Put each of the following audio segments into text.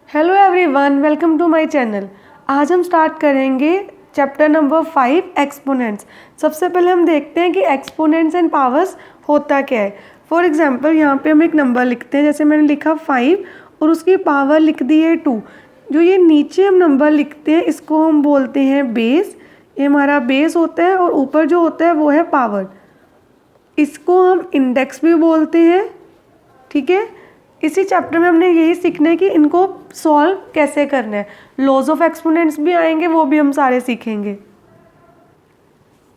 Hello everyone, welcome to my channel. आज हम start करेंगे चैप्टर नंबर 5 एक्सपोनेंट्स। सबसे पहले हम देखते हैं कि एक्सपोनेंट्स एंड पावर्स होता क्या है। फॉर एग्जांपल यहाँ पे हम एक नंबर लिखते हैं, जैसे मैंने लिखा 5 और उसकी पावर लिख दी है 2। जो ये नीचे हम नंबर लिखते हैं इसको हम बोलते हैं बेस। ये हमारा बेस होता है और ऊपर जो होता है वो है पावर। इसको हम इंडेक्स भी बोलते हैं। ठीक है, इसी चैप्टर में हमने यही सीखना है कि इनको सॉल्व कैसे करना है। लॉज ऑफ एक्सपोनेंट्स भी आएंगे, वो भी हम सारे सीखेंगे।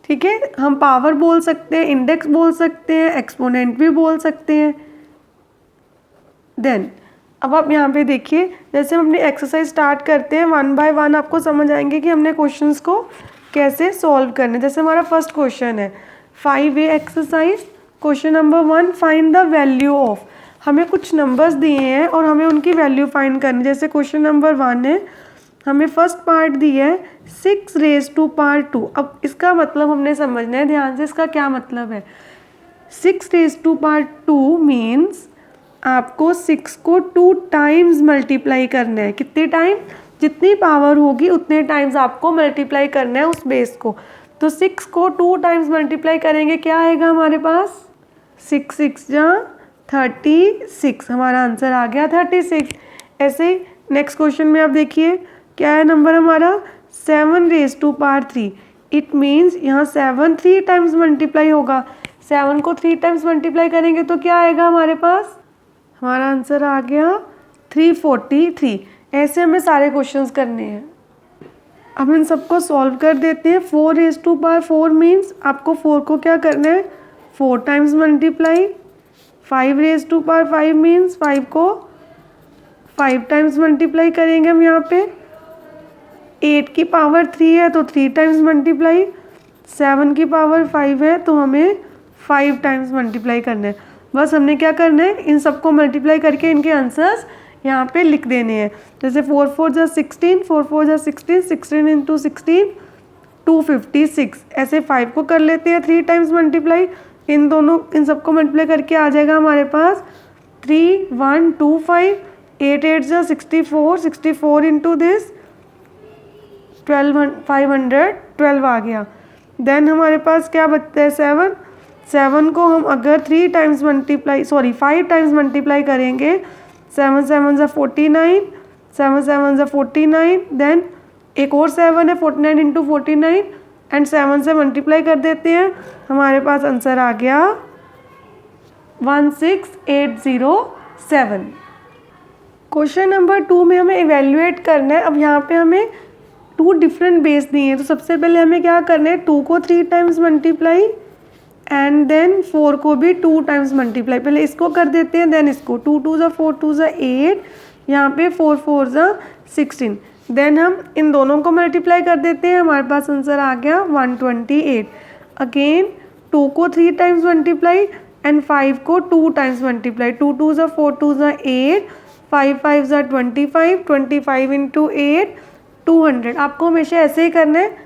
ठीक है, हम पावर बोल सकते हैं, इंडेक्स बोल सकते हैं, एक्सपोनेंट भी बोल सकते हैं। देन अब आप यहाँ पे देखिए, जैसे हम अपनी एक्सरसाइज स्टार्ट करते हैं, वन बाय वन आपको समझ आएंगे कि हमने क्वेश्चंस को कैसे सॉल्व करना है। जैसे हमारा फर्स्ट क्वेश्चन है 5A exercise. Question number 1, find the value of. हमें कुछ नंबर्स दिए हैं और हमें उनकी वैल्यू फाइंड करनी है। जैसे क्वेश्चन नंबर 1 है, हमें फर्स्ट पार्ट दिया है 6 रेज़ टू पावर 2। अब इसका मतलब हमने समझना है ध्यान से, इसका क्या मतलब है। 6 रेज़ टू पावर 2 मीन्स आपको 6 को 2 टाइम्स मल्टीप्लाई करना है। कितने टाइम? जितनी पावर होगी उतने टाइम्स आपको मल्टीप्लाई करना है उस बेस को। तो 6 को 2 टाइम्स मल्टीप्लाई करेंगे, क्या आएगा हमारे पास? 6 6 जा 36, हमारा आंसर आ गया 36। ऐसे ही नेक्स्ट क्वेश्चन में आप देखिए क्या है नंबर हमारा 7 raise to power 3। It means यहाँ 7 3 टाइम्स मल्टीप्लाई होगा। 7 को 3 टाइम्स मल्टीप्लाई करेंगे तो क्या आएगा हमारे पास? हमारा आंसर आ गया 343। ऐसे हमें सारे क्वेश्चंस करने हैं। अब इन सबको सॉल्व कर देते हैं। 4 रेज़ टू पावर 4 मीन्स आपको 4 को क्या करना है? 4 times multiply. 5 raise to power 5 means 5 को 5 टाइम्स मल्टीप्लाई करेंगे हम यहाँ पे। 8 की पावर 3 है तो 3 टाइम्स मल्टीप्लाई। 7 की पावर 5 है तो हमें 5 टाइम्स मल्टीप्लाई करना है। बस हमने क्या करना है, इन सबको मल्टीप्लाई करके इनके आंसर्स यहाँ पे लिख देने हैं। जैसे 4 4 जा 16, 4 4 जा 16, 16 इंटू 16 256। ऐसे 5 को कर लेते हैं 3 टाइम्स मल्टीप्लाई। इन सबको मल्टीप्लाई करके आ जाएगा हमारे पास 3125। 8 8 जा 64, 64 इंटू दिस 512 आ गया। देन हमारे पास क्या बचता है 7। 7 को हम अगर 5 टाइम्स मल्टीप्लाई करेंगे, 7 7 जा 49, 7 7 जा 49। देन एक और 7 है 49 इंटू 49 एंड 7 से मल्टीप्लाई कर देते हैं, हमारे पास आंसर आ गया 16807। क्वेश्चन नंबर 2 में हमें इवेल्युएट करना है। अब यहाँ पे हमें 2 डिफरेंट बेस दिए हैं, तो सबसे पहले हमें क्या करना है, 2 को 3 टाइम्स मल्टीप्लाई एंड देन 4 को भी 2 टाइम्स मल्टीप्लाई। पहले इसको कर देते हैं देन इसको। 2 2 जा 4 2 जा 8, यहाँ पे 4 4 जा 16। देन हम इन दोनों को मल्टीप्लाई कर देते हैं, हमारे पास आंसर आ गया 128। अगेन 2 को 3 टाइम्स मल्टीप्लाई एंड 5 को 2 टाइम्स मल्टीप्लाई। 2 2 जा 4 2 जा 8, 5 5 जा 25, 25 इंटू 8 200। आपको हमेशा ऐसे ही करना है,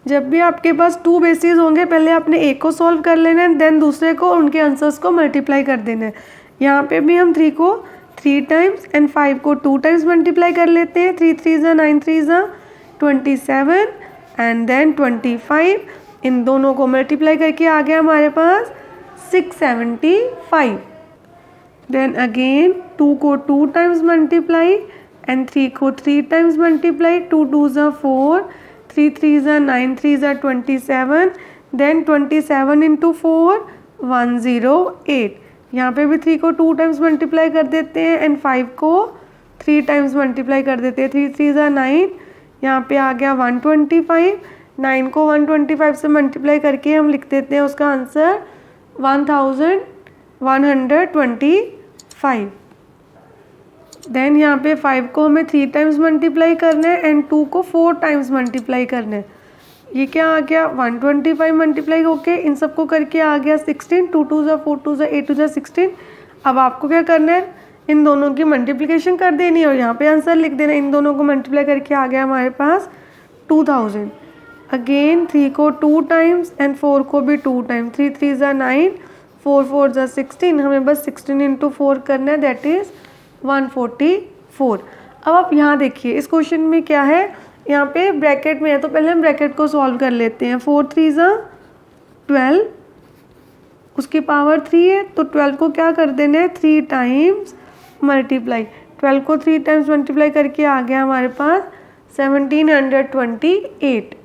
जब भी आपके पास 2 बेसिस होंगे पहले आपने एक को सॉल्व कर लेना है, देन दूसरे को उनके आंसर्स को मल्टीप्लाई कर देना है। यहाँ पे भी हम 3 को 3 टाइम्स एंड 5 को 2 टाइम्स मल्टीप्लाई कर लेते हैं। 3 3 जा 9 3 जा 27 एंड देन 25। इन दोनों को मल्टीप्लाई करके आ गया हमारे पास 675। देन अगेन 2 को 2 टाइम्स मल्टीप्लाई एंड 3 को 3 टाइम्स मल्टीप्लाई। 2 2 जा 4, 3 3 जा 9 3 जा 27। Then 27 into 4 108। यहाँ पे भी 3 को 2 टाइम्स मल्टीप्लाई कर देते हैं एंड 5 को 3 टाइम्स मल्टीप्लाई कर देते हैं। 3 3 जा 9, यहाँ पे आ गया 125। 9 को 125 से मल्टीप्लाई करके हम लिख देते हैं उसका आंसर 1125। देन यहाँ पे 5 को हमें 3 टाइम्स मल्टीप्लाई करना है एंड 2 को 4 टाइम्स मल्टीप्लाई करना है। ये क्या आ गया 125 मल्टीप्लाई होके इन सबको करके आ गया 16। 2 2 जा 4 2 जा 8 2 जा 16। अब आपको क्या करना है, इन दोनों की मल्टीप्लिकेशन कर देनी है और यहाँ पे आंसर लिख देना है। इन दोनों को मल्टीप्लाई करके आ गया हमारे पास 2000। अगेन 3 को 2 टाइम्स एंड 4 को भी 2 टाइम्स। 3 3 जा 9, 4 4 जा 16। हमें बस 16 इंटू 4 करना है, दैट इज़ 145। 4। अब आप यहाँ देखिए इस क्वेश्चन में क्या है, यहाँ पे ब्रैकेट में है तो पहले हम ब्रैकेट को सॉल्व कर लेते हैं। 4 3 12, उसकी पावर 3 है तो 12 को क्या कर देना है 3 टाइम्स मल्टीप्लाई। 12 को 3 टाइम्स मल्टीप्लाई करके आ गया हमारे पास 1728।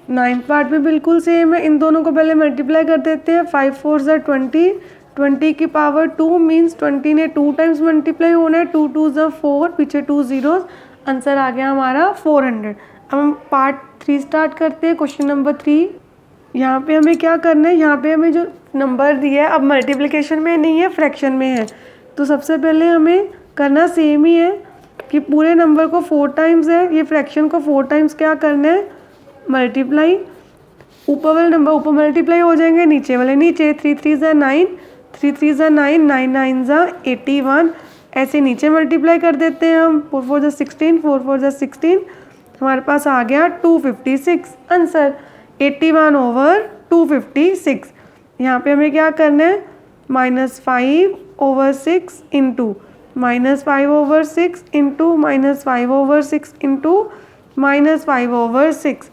9th पार्ट में बिल्कुल सेम है, इन दोनों को पहले मल्टीप्लाई कर देते हैं। 5 4 20, 20 की पावर 2 मीन्स 20 ने 2 टाइम्स मल्टीप्लाई होना है। 2 2 4, पीछे 2 जीरोस, आंसर आ गया हमारा 400। अब हम पार्ट 3 स्टार्ट करते हैं। क्वेश्चन नंबर 3, यहाँ पे हमें क्या करना है, यहाँ पे हमें जो नंबर दिया है अब मल्टीप्लिकेशन में नहीं है, फ्रैक्शन में है। तो सबसे पहले हमें करना सेम ही है कि पूरे नंबर को 4 टाइम्स है, ये फ्रैक्शन को 4 टाइम्स क्या करना है मल्टीप्लाई। ऊपर वाले नंबर ऊपर मल्टीप्लाई हो जाएंगे, नीचे वाले नीचे। 3 3 9, 3 3 9, 9 9 81, ऐसे नीचे मल्टीप्लाई कर देते हैं हम। 4 4 16, 4 4 16, हमारे पास आ गया 256 आंसर। 81/256। यहाँ पे हमें क्या करना है -5/6 इंटू -5/6 इंटू -5/6 इंटू -5/6।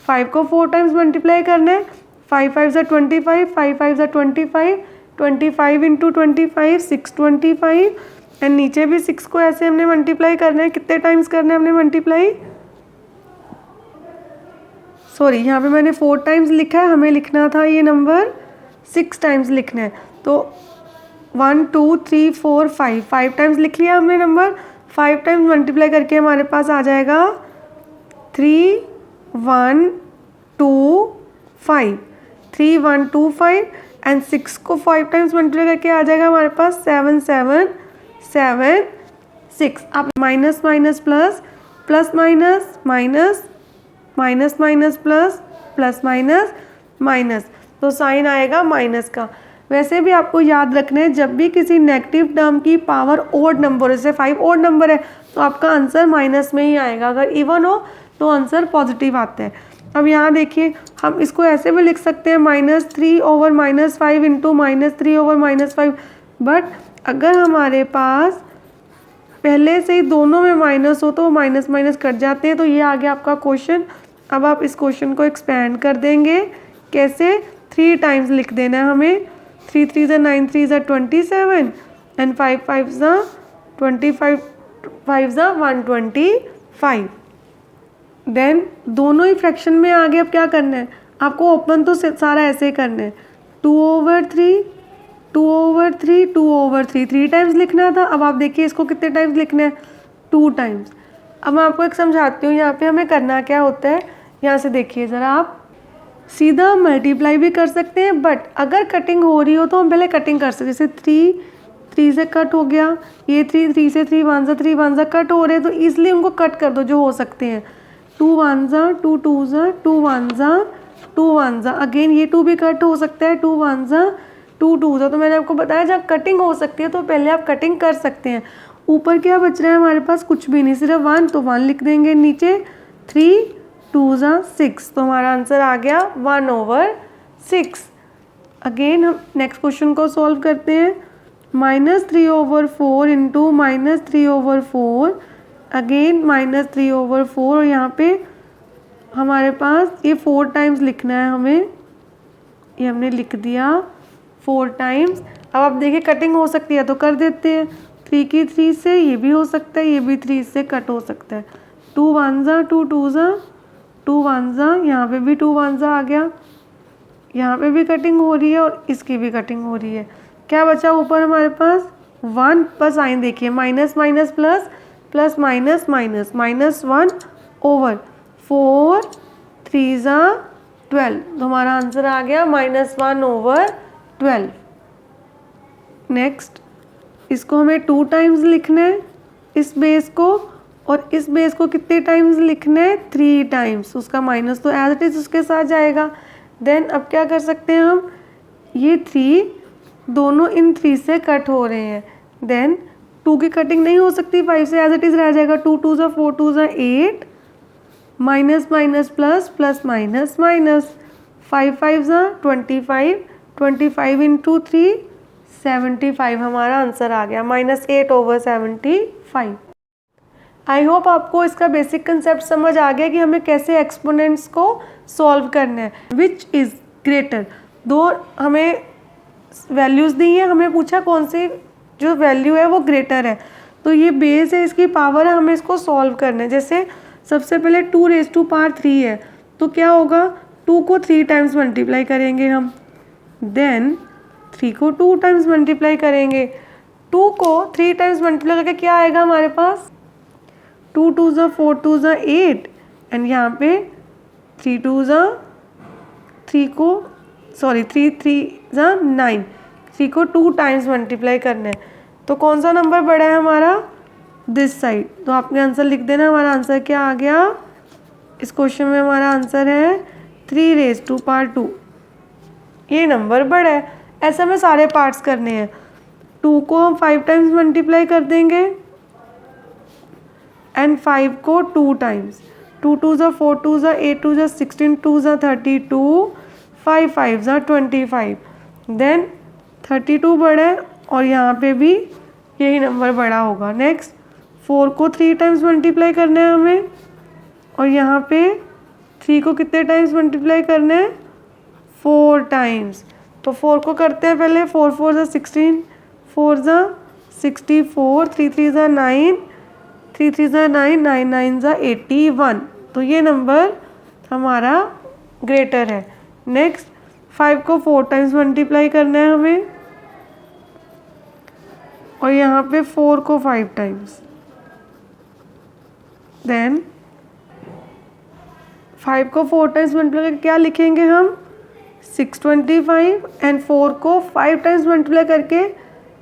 5 को 4 टाइम्स मल्टीप्लाई करना है। 5 5 25, 5 5 25, 25 इंटू 25 625, एंड नीचे भी 6 को ऐसे हमने मल्टीप्लाई करना है। कितने टाइम्स करना है हमने मल्टीप्लाई, सॉरी यहाँ पे मैंने 4 टाइम्स लिखा है, हमें लिखना था ये नंबर 6 टाइम्स लिखना है। तो 1 2 3 4 5 टाइम्स लिख लिया हमने नंबर। 5 टाइम्स मल्टीप्लाई करके हमारे पास आ जाएगा 3125, 3125, एंड 6 को 5 टाइम्स मल्टीप्लाई करके आ जाएगा हमारे पास 7776। अब minus minus plus, plus minus minus, minus minus plus, plus minus minus, तो साइन आएगा माइनस का। वैसे भी आपको याद रखना है जब भी किसी नेगेटिव टर्म की पावर ओड नंबर, जैसे 5 ओड नंबर है तो आपका आंसर माइनस में ही आएगा, अगर इवन हो तो आंसर पॉजिटिव आता है। अब यहाँ देखिए हम इसको ऐसे भी लिख सकते हैं -3/-5 इंटू -3/-5, बट अगर हमारे पास पहले से ही दोनों में माइनस हो तो माइनस माइनस कट जाते हैं। तो ये आ गया आपका क्वेश्चन। अब आप इस क्वेश्चन को एक्सपेंड कर देंगे, कैसे 3 टाइम्स लिख देना है हमें। 3 3 9, 3 27, एंड 5 5 25, 5 125। देन दोनों ही फ्रैक्शन में आगे अब क्या करना है आपको, ओपन तो सारा ऐसे ही करना है। 2/3, 2/3, 2/3, 3 टाइम्स लिखना था। अब आप देखिए इसको कितने टाइम्स लिखना है 2 टाइम्स। अब मैं आपको एक समझाती हूँ, यहाँ पे हमें करना क्या होता है। यहाँ से देखिए ज़रा, आप सीधा मल्टीप्लाई भी कर सकते हैं, बट अगर कटिंग हो रही हो तो हम पहले कटिंग कर सकते हैं। जैसे 3 3 से कट हो गया, ये 3 3 से 3 1 3 1 कट हो रहे हैं, तो इसलिए उनको कट कर दो जो हो सकते हैं। 2 1 2 2 2 1 2 1, अगेन ये 2 भी कट हो सकता है। 2 1 2 2, तो मैंने आपको बताया जब कटिंग हो सकती है तो पहले आप कटिंग कर सकते हैं। ऊपर क्या बच रहा है हमारे पास, कुछ भी नहीं, सिर्फ 1, तो 1 लिख देंगे। नीचे 3 2 6, तो हमारा आंसर आ गया 1/6। अगेन हम नेक्स्ट क्वेश्चन को सॉल्व करते हैं। -3/4 इंटू -3/4, अगेन -3/4, और यहाँ पे हमारे पास ये 4 टाइम्स लिखना है हमें, ये हमने लिख दिया 4 टाइम्स। अब आप देखिए कटिंग हो सकती है तो कर देते हैं। 3 की 3 से ये भी हो सकता है, ये भी 3 से कट हो सकता है। 2 1 2 2 2 1, यहाँ पे भी 2 1 आ गया, यहाँ पे भी कटिंग हो रही है और इसकी भी कटिंग हो रही है। क्या बचा ऊपर हमारे पास 1 पर साइन देखिए, minus minus plus, plus minus minus, -1/4, 3 12, तो हमारा आंसर आ गया -1/12। नेक्स्ट इसको हमें 2 टाइम्स लिखना है इस बेस को, और इस बेस को कितने टाइम्स लिखना है 3 टाइम्स। उसका माइनस तो एज इट इज उसके साथ जाएगा। देन अब क्या कर सकते हैं हम, ये 3 दोनों इन 3 से कट हो रहे हैं। देन 2 की कटिंग नहीं हो सकती, 5 से एज इट इज रह जाएगा। 2 2 4 2 8, minus minus plus, plus minus minus, 5 5 25, 25 into 3 75, हमारा आंसर आ गया -8/75। आई होप आपको इसका बेसिक कंसेप्ट समझ आ गया कि हमें कैसे एक्सपोनेंट्स को सॉल्व करना है। विच इज़ ग्रेटर, दो हमें वैल्यूज़ दी है, हमें पूछा कौन सी जो वैल्यू है वो ग्रेटर है। तो ये बेस है, इसकी पावर है, हमें इसको सॉल्व करना है। जैसे सबसे पहले 2⁻³ है, तो क्या होगा, 2 को 3 टाइम्स मल्टीप्लाई करेंगे हम, देन 3 को 2 टाइम्स मल्टीप्लाई करेंगे। 2 को 3 टाइम्स मल्टीप्लाई करके क्या आएगा हमारे पास, 2 2 ज़ा 4 2 ज़ा 8 एंड यहाँ पे 3 2 ज़ा 3 को 3 3 ज़ा 9, 3 को 2 टाइम्स मल्टीप्लाई करना है। तो कौन सा नंबर बड़ा है हमारा, दिस साइड। तो आपने आंसर लिख देना। हमारा आंसर क्या आ गया, इस क्वेश्चन में हमारा आंसर है 3⁻², ये नंबर बड़ा है। ऐसा में सारे पार्ट्स करने हैं। 2 को हम 5 टाइम्स मल्टीप्लाई कर देंगे एंड 5 को 2 टाइम्स, 2 2 ज़ा 4 2 ज़ा 8 2 ज़ा 16 2 ज़ा 32 5 5 ज़ा 25, देन 32 बड़ा है और यहाँ पे भी यही नंबर बड़ा होगा। नेक्स्ट 4 को 3 टाइम्स मल्टीप्लाई करना है हमें और यहाँ पे 3 को कितने टाइम्स मल्टीप्लाई करना है, 4 टाइम्स। तो 4 को करते हैं पहले, 4 4 ज़ा 16, 4 ज़ा 64, 3 3 ज़ा 9, 3 3 ज़ा 9, 9 9 ज़ा 81। तो ये नंबर हमारा ग्रेटर है। नेक्स्ट 5 को 4 टाइम्स मल्टीप्लाई करना है हमें और यहाँ पे 4 को 5 टाइम्स, देन 5 को 4 टाइम्स मल्टीप्लाई करके क्या लिखेंगे हम, 625 एंड 4 को 5 टाइम्स मल्टीप्लाई करके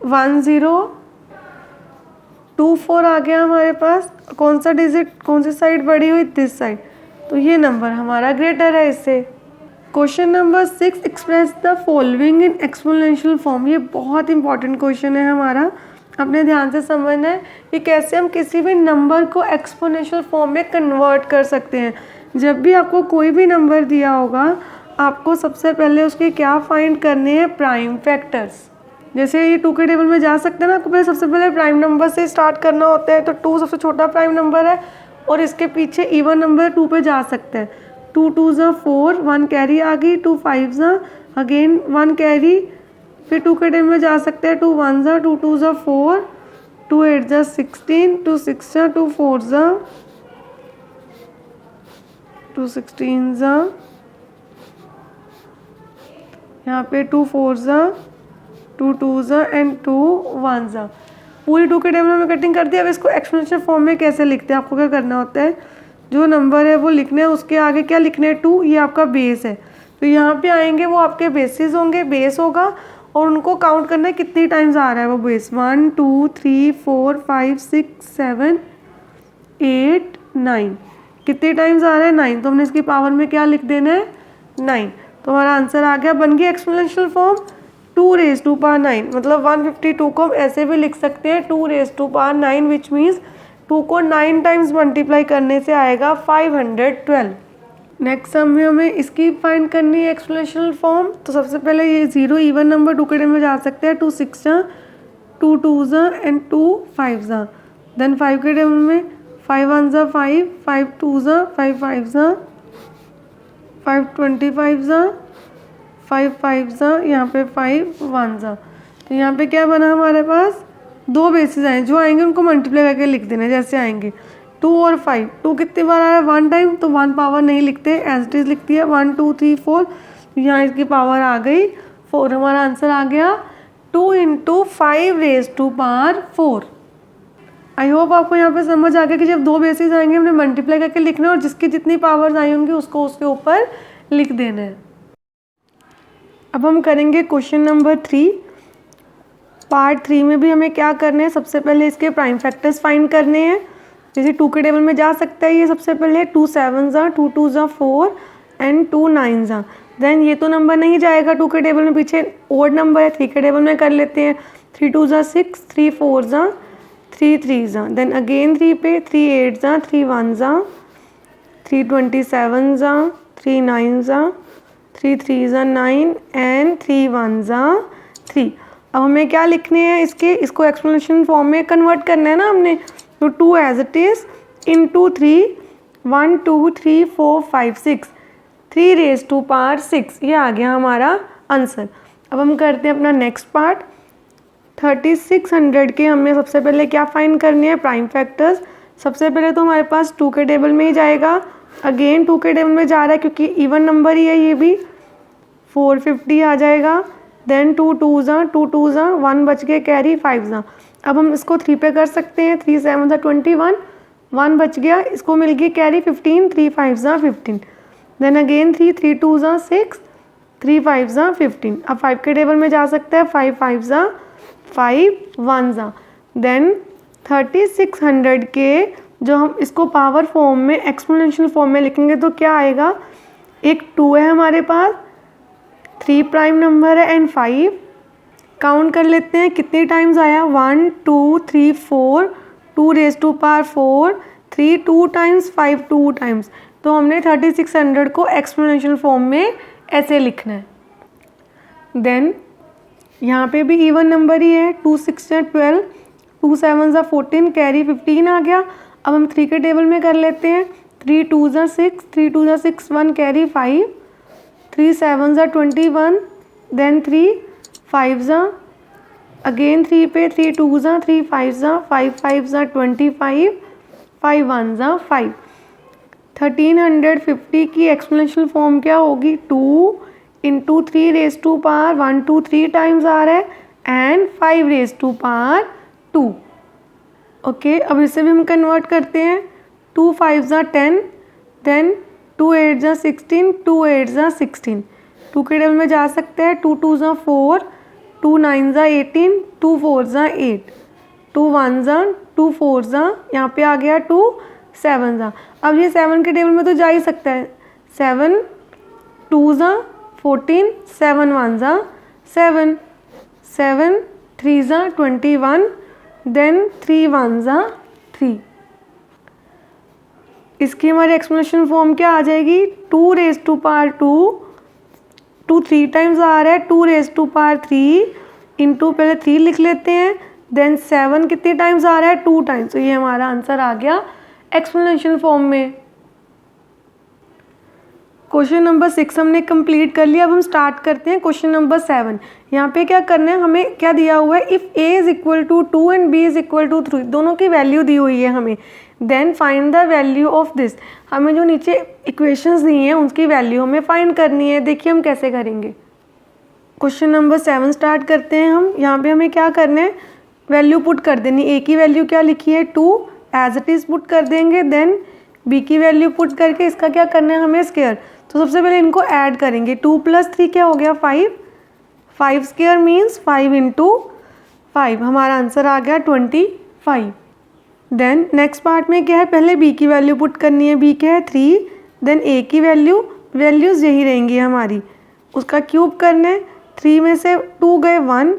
1024 आ गया हमारे पास। कौन सा डिजिट, कौन सी साइड बड़ी हुई, दिस साइड। तो ये नंबर हमारा ग्रेटर है इससे। Question number 6, express the following in exponential form. ये बहुत इंपॉर्टेंट क्वेश्चन है हमारा, अपने ध्यान से समझना है कि कैसे हम किसी भी नंबर को एक्सपोनेंशियल फॉर्म में कन्वर्ट कर सकते हैं। जब भी आपको कोई भी नंबर दिया होगा, आपको सबसे पहले उसके क्या फाइंड करने हैं, प्राइम फैक्टर्स। जैसे ये 2 के टेबल में जा सकते हैं ना, आपको सबसे पहले प्राइम नंबर से स्टार्ट करना होता है। तो 2 सबसे छोटा प्राइम नंबर है और इसके पीछे इवन नंबर 2 पे जा सकते हैं। 2 2 ज़ा 4, 1 कैरी आ गई, 2 5 ज़ा अगेन 1 कैरी, फिर 2 के टेबल में जा सकते हैं। 2 1 ज़ा 2 2 ज़ा 4, 2 8 ज़ा 16, 2 6 ज़ा 2 4 ज़ा 2 16 ज़ा, यहाँ पे 2 4 ज़ा 2 2 ज़ा एंड 2 1 ज़ा। पूरी 2 के टेबल में कटिंग कर दिया। अब इसको एक्सपोनेंशियल फॉर्म में कैसे लिखते हैं, आपको क्या करना होता है, जो नंबर है वो लिखना है, उसके आगे क्या लिखना है, 2, ये आपका बेस है। तो यहाँ पे आएंगे वो आपके बेसिस होंगे, बेस होगा और उनको काउंट करना है कितनी टाइम्स आ रहा है वो बेस, 1 2 3 4 5 6 7 8 9, कितने टाइम्स आ रहा है, 9। तो हमने इसकी पावर में क्या लिख देना है, 9। तो हमारा आंसर आ गया, बन गया एक्सपोनेंशियल फॉर्म 2⁻9। मतलब 152 को हम ऐसे भी लिख सकते हैं 2⁻9, विच मीन्स 2 को 9 टाइम्स मल्टीप्लाई करने से आएगा 512। नेक्स्ट हमें इसकी फाइंड करनी है एक्सपोनेंशियल फॉर्म। तो सबसे पहले ये 0 इवन नंबर 2 के टेबल में जा सकते हैं। 2 6 ज़ा 2 2 ज़ा एंड 2 5 ज़ा, देन 5 के टेबल में 5 1 ज़ा 5, 5 2 ज़ा 5 5 ज़ा 5 25 ज़ा 5 5 ज़ा, यहाँ पे 5 1 ज़ा। तो यहाँ पे क्या बना हमारे पास, 2 बेसिस आए, जो आएंगे उनको मल्टीप्लाई करके लिख देना। जैसे आएंगे 2 और 5, 2 कितनी बार आ रहा है, 1 टाइम, तो 1 पावर नहीं लिखते, एज इट इज लिखती है 1 2 3 4। तो यहाँ इसकी पावर आ गई 4। हमारा आंसर आ गया 2 × 5⁻⁴। आई होप आपको यहाँ पे समझ आ गया कि जब 2 बेसिस आएंगे हमने मल्टीप्लाई करके लिखना है और जिसकी जितनी पावर्स आई होंगी उसको उसके ऊपर लिख देना है। अब हम करेंगे क्वेश्चन नंबर 3। पार्ट 3 में भी हमें क्या करना है, सबसे पहले इसके प्राइम फैक्टर्स फाइंड करने हैं। जैसे 2 के टेबल में जा सकता है ये सबसे पहले 2 7 ज़ा 2 2 ज़ा 4 एंड 2 9 ज़ा। देन ये तो नंबर नहीं जाएगा 2 के टेबल में, पीछे ओड नंबर है, 3 के टेबल में कर लेते हैं। 3 2 ज़ा 6, 3 4 ज़ा 3 3 ज़ा, देन अगेन 3 पे 3 8 ज़ा 3 1 ज़ा 3 27 ज़ा 3 9 ज़ा 3 3 ज़ा 9 एंड 3 1 ज़ा 3। अब हमें क्या लिखने हैं, इसको एक्सपोनेंशियल फॉर्म में कन्वर्ट करना है ना हमने। तो 2 as it is, into 3, 1 2 3 4 5 6, 3 raise to power 6, ये आ गया हमारा आंसर। अब हम करते हैं अपना नेक्स्ट पार्ट। 3600 के हमें सबसे पहले क्या फाइंड करने हैं, प्राइम फैक्टर्स। सबसे पहले तो हमारे पास 2 के टेबल में ही जाएगा, अगेन 2 के टेबल में जा रहा है क्योंकि इवन नंबर ही है ये भी, 450 आ जाएगा। देन 2 2 ज़ा, 2 2 ज़ा, 1 बच गए कैरी, 5 ज़ा। अब हम इसको 3 पे कर सकते हैं, 3 7 ज़ा 21, 1 बच गया, इसको मिल गई कैरी 15, 3 5 ज़ा 15। देन अगेन 3 3 2 ज़ा 6, 3 5 ज़ा 15। अब 5 के टेबल में जा सकते हैं, 5 5 ज़ा 5, 1 ज़ा। देन 3600 के जो हम इसको पावर फॉर्म में, एक्सपोनेंशियल फॉर्म में लिखेंगे तो क्या आएगा, एक 2 है हमारे पास, 3 प्राइम नंबर है एंड 5। काउंट कर लेते हैं कितने टाइम्स आया, 1 2 3 4, 2 raise to power 4, 3 2 times, 5 2 times. तो हमने 3600 को एक्सपोनेंशियल फॉर्म में ऐसे लिखना है। देन यहाँ पे भी इवन नंबर ही है, 2 6 ज़ा 12, 2 7 ज़ा 14, कैरी 15 आ गया। अब हम 3 के टेबल में कर लेते हैं, 3 2 ज़ा 6, 3 2 ज़ा 6, 1 कैरी 5, 3 7 ज़ा 21, देन 3 5 ज़ा, अगेन 3 पे, 3 2 ज़ा, 3 5 ज़ा, 5 5 ज़ा 25, 5 1 ज़ा 5। 1350 की एक्सपोनेंशियल फॉर्म क्या होगी, 2 into 3 raise to power 1 2 3 times आ रहा है and 5 raise to power 2। Okay, अब इसे भी हम कन्वर्ट करते हैं, 2 5 ज़ा 10, देन 2 8 ज़ा 16, 2 8 ज़ा 16। 2 के टेबल में जा सकते हैं, 2 2 ज़ा 4, 2 9 ज़ा 18, 2 4 ज़ा 8, 2 1 ज़ा, 2 4 ज़ा, यहाँ पे आ गया 2 7 ज़ा। अब ये 7 के टेबल में तो जा ही सकता है, 7 2 ज़ा 14, 7 1 ज़ा 7, 7 3 ज़ा 21, देन 3 1 ज़ा 3। इसकी हमारी एक्सप्लेनेशन फॉर्म क्या आ जाएगी, 2 रेज टू पावर 2, 2 3 टाइम्स आ रहा है, 2 रेज टू पावर 3 इंटू, पहले 3 लिख लेते हैं, देन 7 कितने टाइम्स आ रहा है, 2 टाइम्स। तो ये हमारा आंसर आ गया एक्सप्लेनेशन फॉर्म में। क्वेश्चन नंबर 6 हमने कंप्लीट कर लिया। अब हम स्टार्ट करते हैं क्वेश्चन नंबर 7। यहाँ पे क्या करना है, हमें क्या दिया हुआ है, if a is equal to 2 and b is equal to 3, दोनों की वैल्यू दी हुई है हमें। Then find the value of this, हमें जो नीचे इक्वेशंस दी हैं उसकी वैल्यू हमें फाइंड करनी है। देखिए हम कैसे करेंगे। क्वेश्चन नंबर 7 स्टार्ट करते हैं हम। यहाँ पे हमें क्या करना है, वैल्यू पुट कर देनी। a की वैल्यू क्या लिखी है, 2, एज इट इज़ पुट कर देंगे। देन b की वैल्यू पुट करके इसका क्या करना है हमें, स्क्वायर। तो सबसे पहले इनको ऐड करेंगे, 2 + 3 क्या हो गया 5, 5 स्क्वायर मीन्स 5 इंटू 5, हमारा आंसर आ गया 25। देन नेक्स्ट पार्ट में क्या है, पहले b की वैल्यू पुट करनी है, b क्या है 3, देन a की वैल्यूज़ यही रहेंगी हमारी, उसका क्यूब करना है। 3 में से 2 गए 1,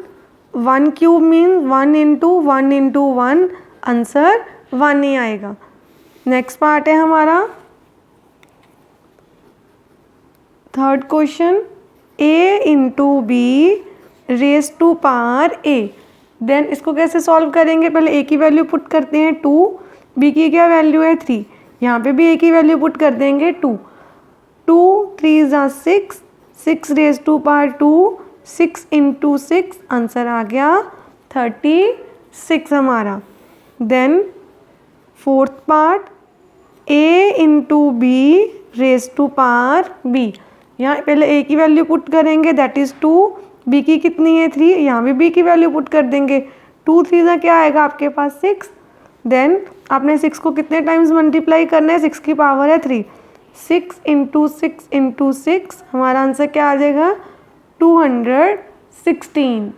1 cube mean 1 into 1 into 1, answer 1 ही आएगा। नेक्स्ट पार्ट है हमारा third question, a into B raise to power a। Then इसको कैसे सॉल्व करेंगे, पहले a की वैल्यू पुट करते हैं 2, b की क्या वैल्यू है 3, यहाँ पे भी a की वैल्यू पुट कर देंगे 2, 2 3 ज़ा 6, 6 raise to power 2, 6 into 6, answer आ गया 36 हमारा। Then fourth part, a into B raise to power b, यहाँ पहले a की वैल्यू पुट करेंगे दैट इज़ 2, b की कितनी है 3, यहाँ भी b की वैल्यू पुट कर देंगे, 2 3 ज़ा क्या आएगा आपके पास 6। देन आपने 6 को कितने टाइम्स मल्टीप्लाई करना है, 6 की पावर है 3, 6 इंटू 6 इंटू 6, हमारा आंसर क्या आ जाएगा 216।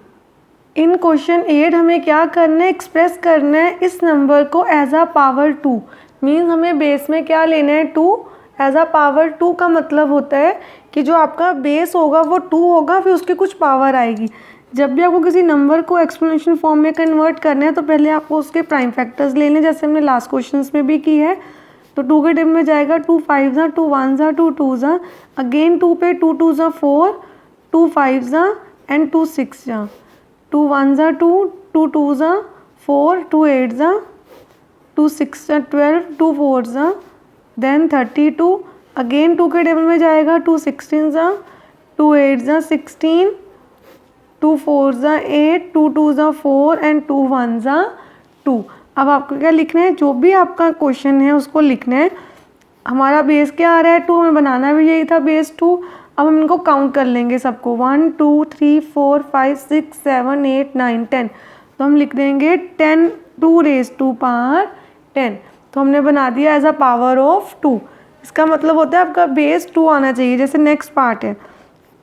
इन क्वेश्चन 8 हमें क्या करना है, एक्सप्रेस करना है इस नंबर को एज अ पावर 2, मीन्स हमें बेस में क्या लेना है 2, एज अ पावर 2 का मतलब होता है कि जो आपका बेस होगा वो 2 होगा, फिर उसकी कुछ पावर आएगी। जब भी आपको किसी नंबर को एक्सपोनेंशियल फॉर्म में कन्वर्ट करना है तो पहले आपको उसके प्राइम फैक्टर्स लेने, जैसे हमने लास्ट क्वेश्चंस में भी की है। तो 2 के टेबल में जाएगा 2 5 ज़ा, 2 1 ज़ा, 2 2 ज़ा, अगेन 2 पे 2 2 ज़ा 4, 2 5 ज़ा एंड 2 6 ज़ा, 2 1 ज़ा 2, 2 2 ज़ा 4, 2 8 ज़ा, 2 2 6 12, 2 4 देन 32, अगेन 2 के टेबल में जाएगा, 2 16, 2 8 16, 2 4 8, 2 2 4 एंड 2 1 2। अब आपको क्या लिखना है, जो भी आपका क्वेश्चन है उसको लिखना है। हमारा बेस क्या आ रहा है 2, हमें बनाना भी यही था बेस 2। अब हम इनको काउंट कर लेंगे सबको, 1 2 3 4 5 6 7 8 9 10। तो हम लिख देंगे 10 2 रेज़ टू पावर 10। तो हमने बना दिया एज अ पावर ऑफ 2। इसका मतलब होता है आपका बेस 2 आना चाहिए। जैसे नेक्स्ट पार्ट है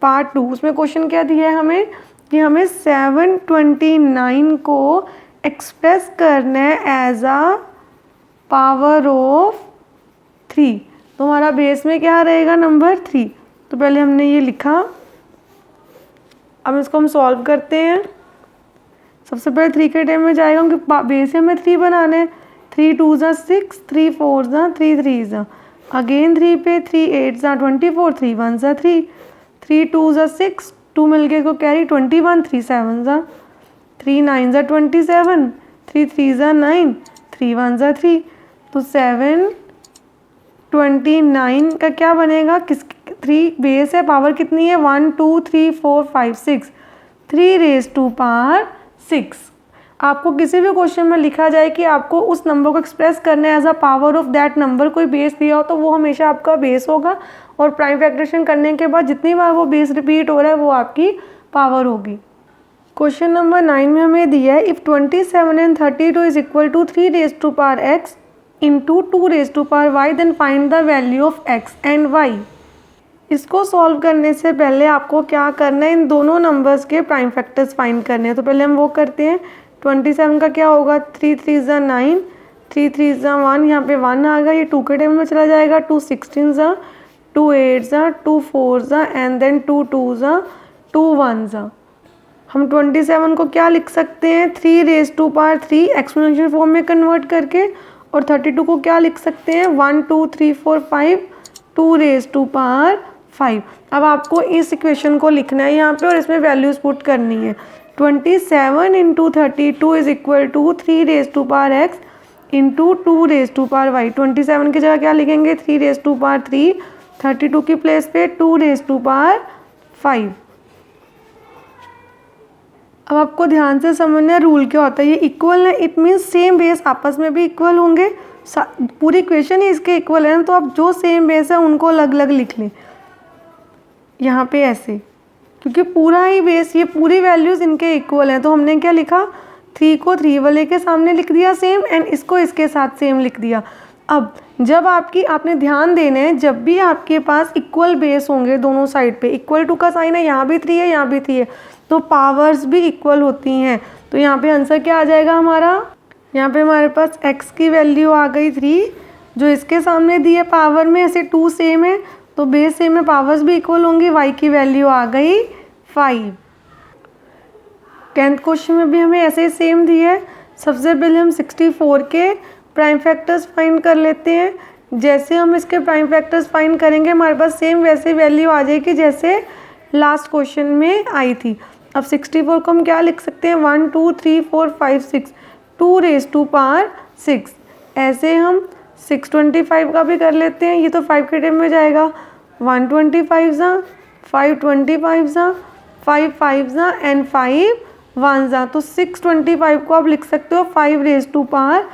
पार्ट 2, उसमें क्वेश्चन क्या दिया है हमें कि हमें 729 को एक्सप्रेस करना है एज अ पावर ऑफ 3। तो हमारा बेस में क्या रहेगा नंबर 3। तो पहले हमने ये लिखा, अब इसको हम सॉल्व करते हैं। सबसे पहले 3 के टाइम में जाएगा क्योंकि बेस हमें 3 बनाना है। 3 2 6, 3 4 3 3 अगेन 3 पे 3 8 24, 3 1 3, 3 2 6, 2 मिल गए को कैरी 21, 3 7 3 9 27, 3 3 9, 3 1 3। तो 729 का क्या बनेगा, किस 3 बेस है, पावर कितनी है 1 2 3 4 5 6, 3 रेज़ टू पावर 6। आपको किसी भी क्वेश्चन में लिखा जाए कि आपको उस नंबर को एक्सप्रेस करना है as a power of that number, कोई बेस दिया हो तो वो हमेशा आपका बेस होगा, और प्राइम फैक्टरेशन करने के बाद जितनी बार वो बेस रिपीट हो रहा है वो आपकी पावर होगी। क्वेश्चन नंबर 9 में हमें दिया है if 27 and 32 is equal to 3 raise to power x into 2 raise to power y, then find the value of x and y. इसको सॉल्व करने से पहले आपको क्या करना है, इन दोनों नंबर्स के प्राइम फैक्टर्स फाइंड करने हैं। तो पहले हम वो करते हैं। 27 का क्या होगा, 3 3 9, 3 3 1, यहाँ पे 1 आ गया, ये 2 के टाइम में चला जाएगा, 2 16, 2 8, 2 4 एंड देन 2 2, 2 1। हम 27 को क्या लिख सकते हैं, 3 raise to power 3 exponential form में कन्वर्ट करके, और 32 को क्या लिख सकते हैं 1 2 3 4 5 2 रेज़ टू पावर 5। अब आपको इस इक्वेशन को लिखना है यहाँ पे और इसमें वैल्यूज पुट करनी है। 27 into 32 is equal to 3 raise to power x into 2 raise to power y. 27 की जगह क्या लिखेंगे 3 रेज़ टू पावर 3, 32 की प्लेस पे 2 रेज़ टू पावर 5। अब आपको ध्यान से समझना है रूल क्या होता है। ये इक्वल है, इट मीन्स सेम बेस आपस में भी इक्वल होंगे। पूरी इक्वेशन ही इसके इक्वल है, तो आप जो सेम बेस है उनको अलग अलग लिख लें यहाँ पे ऐसे, क्योंकि पूरा ही बेस, ये पूरी वैल्यूज़ इनके इक्वल हैं। तो हमने क्या लिखा, 3 को 3 वाले के सामने लिख दिया सेम, एंड इसको इसके साथ सेम लिख दिया। अब जब आपने ध्यान देना है, जब भी आपके पास इक्वल बेस होंगे दोनों साइड पे, इक्वल टू का साइन है, यहाँ भी 3 है यहाँ भी 3 है, तो पावर्स भी इक्वल होती हैं। तो यहाँ पे आंसर क्या आ जाएगा हमारा, यहाँ पे हमारे पास x की वैल्यू आ गई 3, जो इसके सामने दी है पावर में, ऐसे 2 सेम है तो बेस सेम है, पावर्स भी इक्वल होंगी। y की वैल्यू आ गई 5। 10th क्वेश्चन में भी हमें ऐसे ही सेम दी है। सबसे पहले हम 64 के प्राइम फैक्टर्स फाइंड कर लेते हैं। जैसे हम इसके प्राइम फैक्टर्स फाइंड करेंगे हमारे पास सेम वैसे वैल्यू आ जाएगी जैसे लास्ट क्वेश्चन में आई थी। अब 64 को हम क्या लिख सकते हैं, 1 2 3 4 5 6, 2 रेज़ टू पावर 6। ऐसे हम 625 का भी कर लेते हैं। ये तो 5 के टाइम में जाएगा, 125 525 5 5 एंड 5 1 तो 625 को आप लिख सकते हो 5 रेज़ टू पावर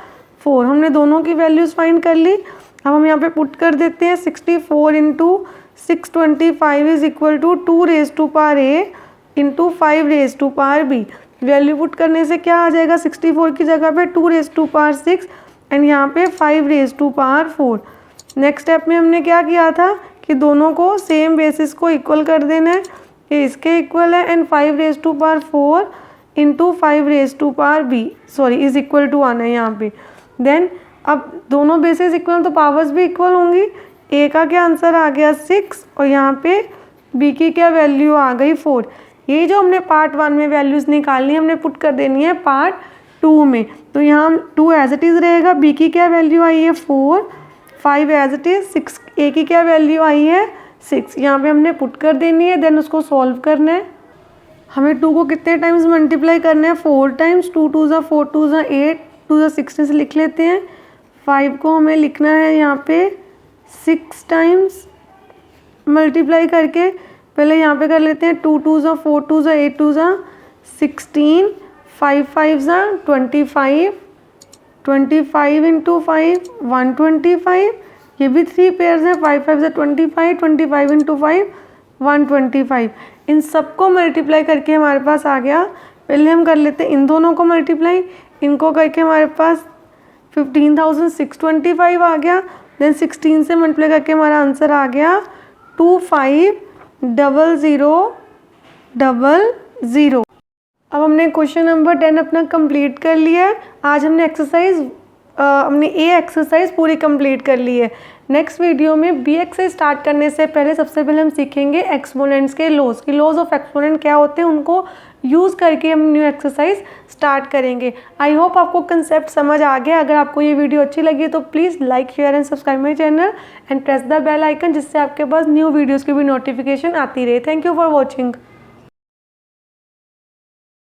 4। हमने दोनों की वैल्यूज़ फाइंड कर ली। अब हम यहाँ पे पुट कर देते हैं 64 into 625 is equal to 2 raise to power A into 5 raise to power B. Value put करने से क्या आ जाएगा, 64 की जगह पे 2 रेज़ टू पावर 6 एंड यहाँ पे 5 raise to power 4। Next step में हमने क्या किया था कि दोनों को सेम बेसिस को इक्वल कर देना है। ये इसके इक्वल है and 5 raise to power 4 into 5 raise to power B is equal to आना है यहाँ पे। देन अब दोनों बेसिस इक्वल तो पावर्स भी इक्वल होंगी। ए का क्या आंसर आ गया 6 और यहाँ पे बी की क्या वैल्यू आ गई 4। ये जो हमने पार्ट 1 में वैल्यूज़ निकालनी है हमने पुट कर देनी है पार्ट 2 में। तो यहाँ 2 एज इट इज़ रहेगा, बी की क्या वैल्यू आई है 4, 5 एज इट इज़ 6, ए की क्या वैल्यू आई है 6, यहाँ पे हमने पुट कर देनी है। देन उसको सॉल्व करना है। हमें 2 को कितने टाइम्स मल्टीप्लाई करना है, 4 टाइम्स, 2 2 4 2 8, 2 16 से लिख लेते हैं। 5 को हमें लिखना है यहाँ पे 6 टाइम्स मल्टीप्लाई करके। पहले यहाँ पे कर लेते हैं 2 2 4 2 8 2 16, 5 5 25, 25 इंटू 5 125, ये भी 3 पेयर्स हैं, 5 5 25, 25 इंटू 5 125। इन सबको मल्टीप्लाई करके हमारे पास आ गया। पहले हम कर लेते हैं इन दोनों को मल्टीप्लाई, इनको करके हमारे पास 15,625 आ गया। देन 16 से मल्टीप्लाई करके हमारा आंसर आ गया 250000। अब हमने क्वेश्चन नंबर 10 अपना कंप्लीट कर लिया है। आज हमने ए एक्सरसाइज पूरी कंप्लीट कर ली है। नेक्स्ट वीडियो में बी एक्सरसाइज स्टार्ट करने से पहले सबसे पहले हम सीखेंगे एक्सपोनेंट्स के लॉज की, लॉज ऑफ एक्सपोनेंट क्या होते हैं, उनको यूज़ करके हम न्यू एक्सरसाइज स्टार्ट करेंगे। आई होप आपको कंसेप्ट समझ आ गया। अगर आपको ये वीडियो अच्छी लगी तो please like share and subscribe my channel and press the bell icon, जिससे आपके पास न्यू वीडियोज़ की भी नोटिफिकेशन आती रहे। Thank you for watching.